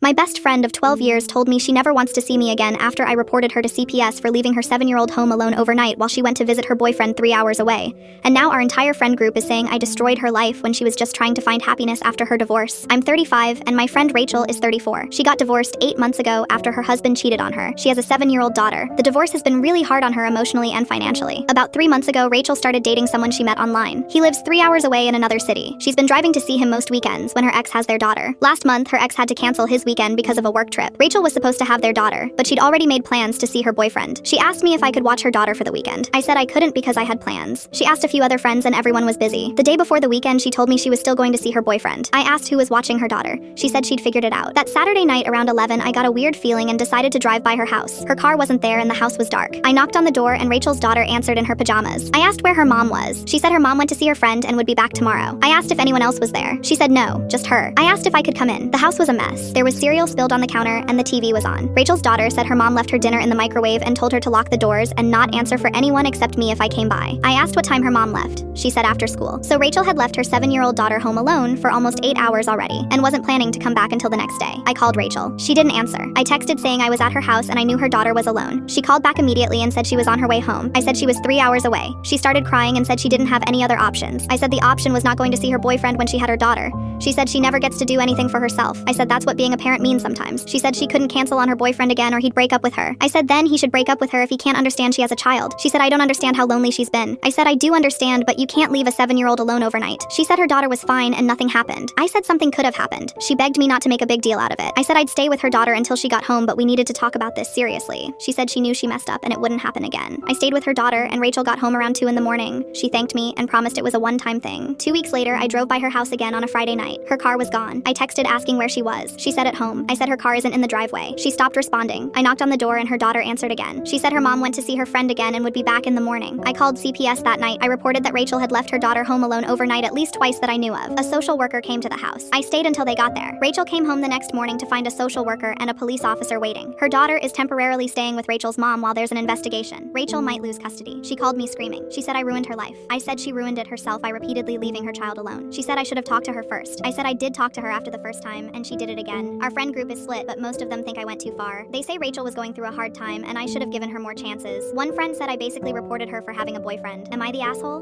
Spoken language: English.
My best friend of 12 years told me she never wants to see me again after I reported her to CPS for leaving her 7-year-old home alone overnight while she went to visit her boyfriend 3 hours away. And now our entire friend group is saying I destroyed her life when she was just trying to find happiness after her divorce. I'm 35 and my friend Rachel is 34. She got divorced 8 months ago after her husband cheated on her. She has a 7-year-old daughter. The divorce has been really hard on her emotionally and financially. About 3 months ago, Rachel started dating someone she met online. He lives 3 hours away in another city. She's been driving to see him most weekends when her ex has their daughter. Last month, her ex had to cancel his weekend because of a work trip. Rachel was supposed to have their daughter, but she'd already made plans to see her boyfriend. She asked me if I could watch her daughter for the weekend. I said I couldn't because I had plans. She asked a few other friends and everyone was busy. The day before the weekend, she told me she was still going to see her boyfriend. I asked who was watching her daughter. She said she'd figured it out. That Saturday night around 11, I got a weird feeling and decided to drive by her house. Her car wasn't there and the house was dark. I knocked on the door and Rachel's daughter answered in her pajamas. I asked where her mom was. She said her mom went to see her friend and would be back tomorrow. I asked if anyone else was there. She said no, just her. I asked if I could come in. The house was a mess. There was cereal spilled on the counter and the TV was on. Rachel's daughter said her mom left her dinner in the microwave and told her to lock the doors and not answer for anyone except me if I came by. I asked what time her mom left. She said after school. So Rachel had left her 7-year-old daughter home alone for almost 8 hours already and wasn't planning to come back until the next day. I called Rachel. She didn't answer. I texted saying I was at her house and I knew her daughter was alone. She called back immediately and said she was on her way home. I said she was 3 hours away. She started crying and said she didn't have any other options. I said the option was not going to see her boyfriend when she had her daughter. She said she never gets to do anything for herself. I said that's what being a parent means sometimes. She said she couldn't cancel on her boyfriend again or he'd break up with her. I said then he should break up with her if he can't understand she has a child. She said I don't understand how lonely she's been. I said I do understand, but you can't leave a 7-year-old alone overnight. She said her daughter was fine and nothing happened. I said something could have happened. She begged me not to make a big deal out of it. I said I'd stay with her daughter until she got home, but we needed to talk about this seriously. She said she knew she messed up and it wouldn't happen again. I stayed with her daughter and Rachel got home around 2 in the morning. She thanked me and promised it was a one-time thing. 2 weeks later, I drove by her house again on a Friday night. Her car was gone. I texted asking where she was. She said at home. I said her car isn't in the driveway. She stopped responding. I knocked on the door and her daughter answered again. She said her mom went to see her friend again and would be back in the morning. I called CPS that night. I reported that Rachel had left her daughter home alone overnight at least twice that I knew of. A social worker came to the house. I stayed until they got there. Rachel came home the next morning to find a social worker and a police officer waiting. Her daughter is temporarily staying with Rachel's mom while there's an investigation. Rachel might lose custody. She called me screaming. She said I ruined her life. I said she ruined it herself by repeatedly leaving her child alone. She said I should have talked to her first. I said I did talk to her after the first time and she did it again. Our friend group is split, but most of them think I went too far. They say Rachel was going through a hard time and I should have given her more chances. One friend said I basically reported her for having a boyfriend. Am I the asshole?